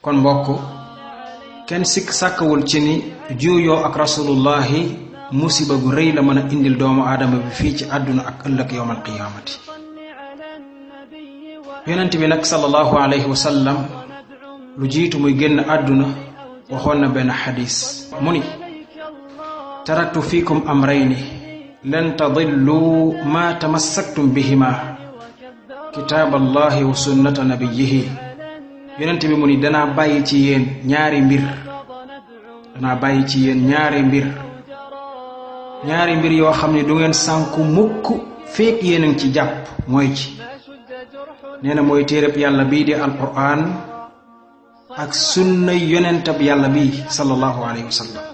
kon mbokk kenn sikk sàkkawul ci ni juuyoo ak rasulullahi musiba gu rëy la mën a indil doomu aadama bi fii ci àdduna ak ëllëg yowmal qiyaamati yonent bi nag sallallahu alayhi wa sallam lu jiitu muy génn àdduna waxoon na benn xadis mu ni taraktu fiikum amrayni lan tadillu ma tamassaktum bihima kitaaballahi wa sunnata nabiyihi yonent bi mu ni danaa bàyyi ci yéen ñaari mbir yoo xam ne du ngeen sànku mukk feek yéen a ngi ci jàpp mooy ci nee na mooy téereb yàlla bii di alquran ak sunna yonentab yàlla bii sallallahu alayhi wa sallam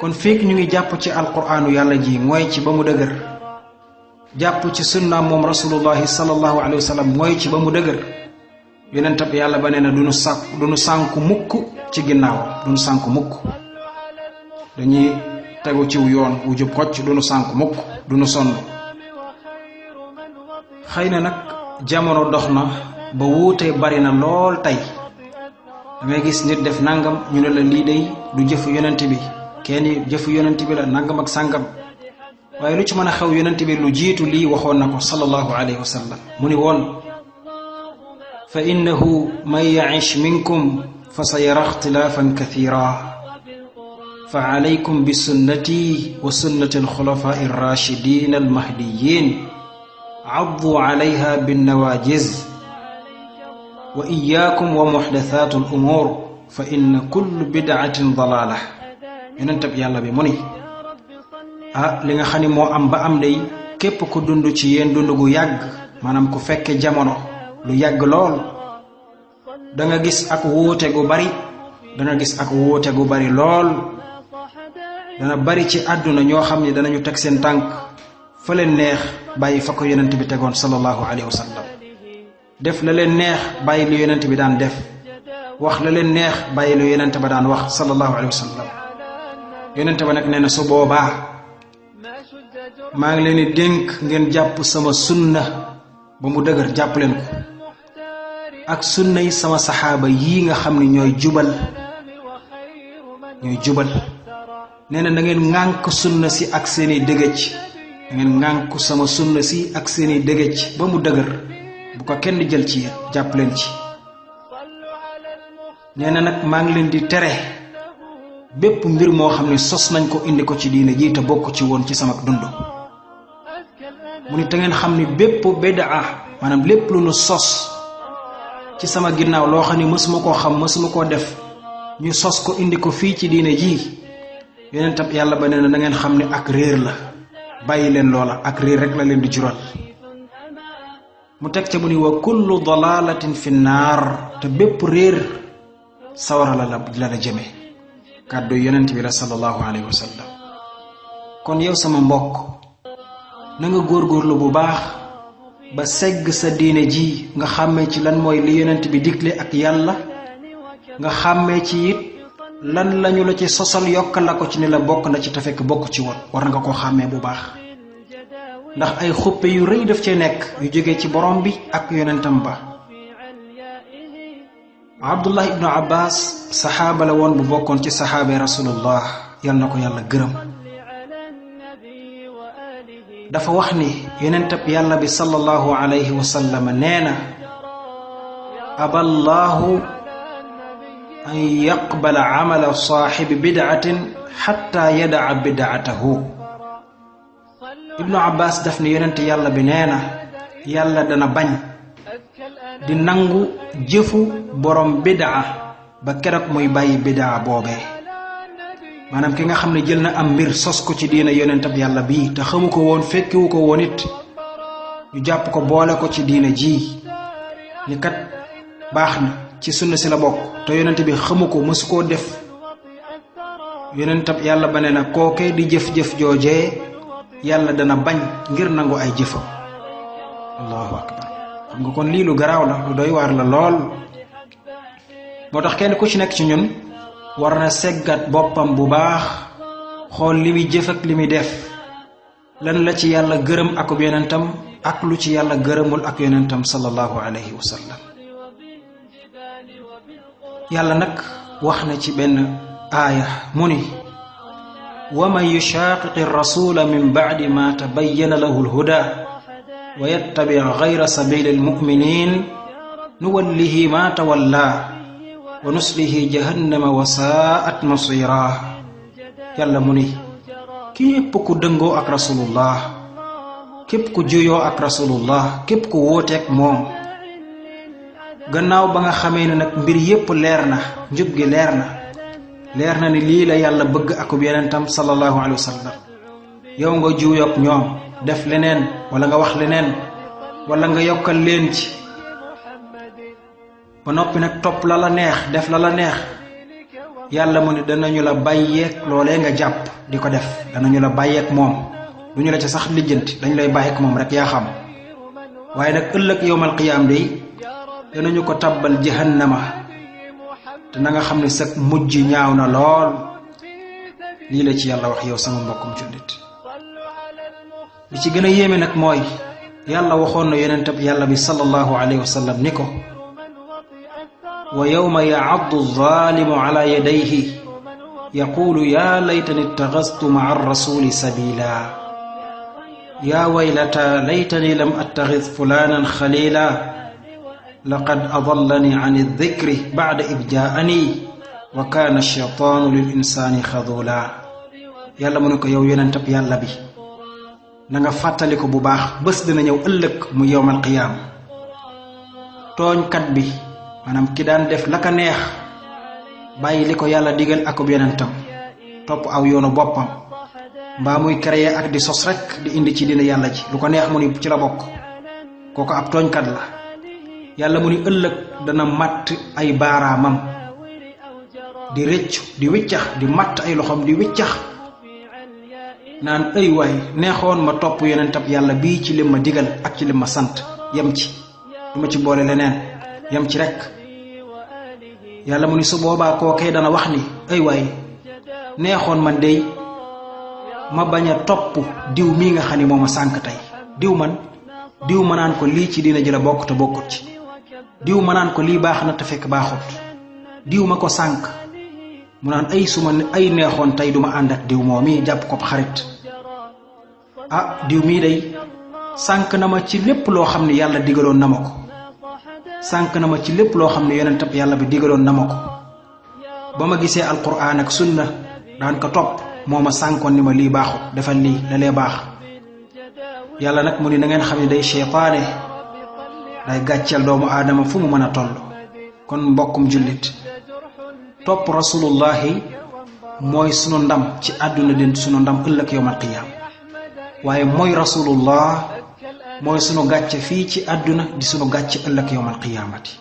kon feek ñu ngi jàpp ci alquranu yàlla ji mooy ci ba mu dëgër jàpp ci sunnaam moom rasulullahi sallallahu alayhi wa sallam mooy ci ba mu dëgër yonentab yàlla ba nee na duñu sànku mukk ci ginnaaw duñu sànku mukk dañuy tegu ciw yoon wu jub xocc duñu sànku mukk duñu sonn xëy na nag jamono dox na ba wuute bari na lool tey dangay gis nit def nangam ñu ne la lii day du jëfu yonent bi kenn jëfu yonent bi la nangam ak sàngam waaye lu ci mën a xew yonent bi lu jiitu lii waxoon na ko sallallahu alayhi wa sallam mu ni woon fa innahu man ya'ish minkum fa sayara ixtilaafan kathira fa alaykum bi sunnati wa sunnati alxulafaa'i arrashidin almahdiyin addu alayha binnawajiz wa iyaakum wa muxdathaatu al umuur fa inna kullu bid'atin dalaala yonentab yàlla bi mu ni li nga xam ni moo am ba am day képp ku dund ci yéen dund gu yàgg maanaam ku fekke jamono lu yàgg lool danga gis ak wuute gu bari lool dana bari ci àdduna ñoo xam ni danañu teg seen tànk fa leen neex bàyyi fa ko yonent bi tegoon sallallahu alayhi wa sallam def la leen neex bàyyi lu yonent bi daan def wax la leen neex bàyyi lu yonent ba daan wax sallallahu alayhi wa sallam yonent ba nag nee na su boobaa maa ngi leen di dénk ngeen jàpp sama sunna ba mu dëgër jàpp leen ko ak sunna yi sama saxaaba yii nga xam ne ñooy jubal nee na ngeen ŋànk sunna si ak seeni dëgëj ngeen ŋànk sama sunna si ak seeni dëgëj ba mu dëgër bu ko kenn jël ci yéen jàpp leen ci nee na nag maa ngi leen di tere bépp mbir moo xam ne sos nañ ko indi ko ci diine ji te bokk ci woon ci sama dund mu ni te ngeen xam ni bépp bid'a maanaam lépp lu nu sos ci sama ginnaaw loo xam ne mësuma koo xam mësuma koo def ñu sos ko indi ko fii ci diine ji yeneen tab yàlla ba nee na ngeen xam ne ak réer la bàyyi leen loola ak réer rek la leen di jural mu teg ca mu ni wa kullu dalalatin fi naar te bépp réer sawara la jëme kàddu yonent bi la sallallahu alayhi wa sallam kon yow sama mbokk na nga góorgóorlu bu baax ba segg sa diine ji nga xàmmee ci lan mooy li yonent bi digle ak yàlla nga xàmmee ci it lan lañu la ci sosal yokkal la ko ci ni la bokk na ci te fekk bokk ci woon war nga ko xàmmee bu baax ndax ay xuppe yu rëy daf cee nekk yu jógee ci borom bi ak yonentam ba Abdullah ibnu Abbas saxaaba la woon bu bokkoon ci saxaabee rasulullah yal na ko yàlla gërëm dafa wax ni yonentab yàlla bi sallallahu alayhi wa sallam nee na aballahu an yaqbala amala saaxibi bid'atin xatta yada'a bid'atahu ibnu Abbas daf ni yonent yàlla bi nee na yàlla dana bañ di nangu jëfu borom bid'a ba keroog muy bàyyi bid'a boobee maanaam ki nga xam ne jël na am mbir sos ko ci diina yonentab yàlla bii te xamu ko woon fekkiwu ko woon it ñu jàpp ko boole ko ci diina ji ni kat baax na ci sunna si la bokk te yonent bi xamu ko mësu koo def yonentab yàlla ba ne na kookee di jëf-jëf joojee yàlla dana bañ ngir nangu ay jëfam allahu akbar xam nga kon lii lu garaaw la lu doy waar la lool moo tax kenn ku ci nekk ci ñun war na seggat boppam bu baax xool li muy jëf ak li muy def lan la ci yàlla gërëm ak yonentam ak lu ci yàlla gërëmul ak yonentam sallallahu alayhi wa sallam yàlla nag wax na ci benn aaya mu ni wa man yushaqiqi rasula min ba'di ma tabayyana lahu alhuda wa yattabi' ghayra sabili almu'minin nuwallihi ma tawalla wa nuslihi jahannama wa sa'at masira yàlla mu ni képp ku dëngoo ak rasulullah képp ku juyoo ak rasulullah képp ku wóoteek moom gannaaw ba nga xamee ne nag mbir yépp leer na njub gi leer na ni lii la yàlla bëgg akub yenentam sallallahu alayhi wa sallam yow nga juuyoog ñoom def leneen wala nga wax leneen wala nga yokkal leen ci ba noppi nag topp la la neex def la la neex yàlla mu ne danañu la bàyyeek loolee nga jàpp di ko def danañu la bàyyeek moom du ñu la ca sax lijjanti dañ lay bàyyeek moom rek yaa xam waaye nag ëllëg yowmal qiyaam day danañu ko tabbal jahannama te na nga xam ne sa mujj ñaaw na lool lii la ci yàlla wax yow sama mbokkum jullit li ci gën a yéeme nag mooy yàlla waxoon na yonentab yàlla bi sallallahu alayhi wa sallam ni ko wa yawma ya'addu adh-dhalimu ala yadayhi yaqulu ya laytani ittakhadhtu ma'a ar-rasuli sabila ya waylata laytani lam attakhidh fulanan khalila laqad adallani 'ani adh-dhikri ba'da idh ja'ani wa kana ash-shaytanu lil insani khadula yàlla mu ne ko yow yonentab yàlla bi na nga fàttali ko bu baax bés dina ñëw ëllëg mu yowmal qiyaam tooñkat bi maanaam ki daan def la ka neex bàyyi li ko yàlla digal akub yonentam topp aw yoonu boppam mbaa muy créer ak di sos rek di indi ci dina yàlla ji lu ko neex mu ni ci la bokk kooku ab tooñkat la yàlla mu ni ëllëg dana matt ay baaraamam di rëccu di wiccax di matt ay loxoom di wiccax naan ay waay neexoon ma topp yonentab yàlla bii ci lim ma digal ak ci lim ma sant yem ci du ma ci boole leneen yem ci rek yàlla mu ni su boobaa kookee dana wax ni ay waay neexoon man dey ma bañ a topp diw mii nga xam ni moo ma sànk tey diw ma naan ko lii ci dina jëla bokk te bokkut ci diw ma naan ko lii baax na te fekk baaxut diw ma ko sànk mu naan ay suma ay neexoon tey duma ànd ak diw moo mii jàpp ko xarit diw mii day sànk na ma ci lépp loo xam ne yàlla digaloon na ma ko sànk na ma ci lépp loo xam ne yonentab yàlla bi digaloon na ma ko ba ma gisee alquran ak sunna daan ko topp moo ma sànkoon ni ma lii baaxut defal lii la lee baax yàlla nag mu ni na ngeen xam ne day seytaane day gàcceel doomu aadama fu mu mën a toll kon mbokkum jullit topp rasulullahi mooy sunu ndam ci àdduna den sunu ndam ëllëg yowmal qiyaam waaye mooy rasulullah mooy sunu gàcce fii ci àdduna di sunu gàcce ëllëg yowmal qiyaamati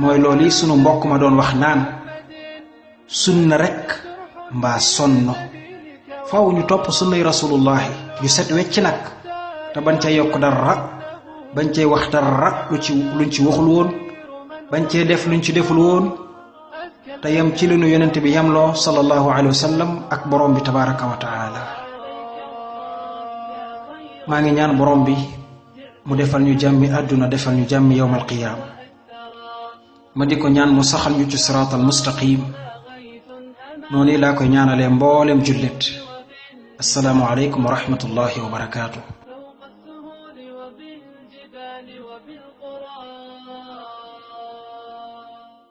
mooy loolu sunu mbokk ma doon wax naan sunna rek mbaa sonn faw ñu topp sunnay rasulullahi ju set wecc nag te bañ ca yokk dara bañ cee wax dara luñ ci waxul woon bañ cee def luñ ci deful woon te yem ci li nu yonent bi yamloo sallallahu alayhi wa sallam ak borom bi tabaraka wa taala maa ngi ñaan borom bi mu defal ñu jàmmi àdduna defal ñu jàmmi yowmal qiyaam ma di ko ñaan mu saxal ñu ci siraatal mustaqim noonu laa koy ñaanalee mboolem jullit assalaamu aleykum wa rahmatullahi wa barakaatu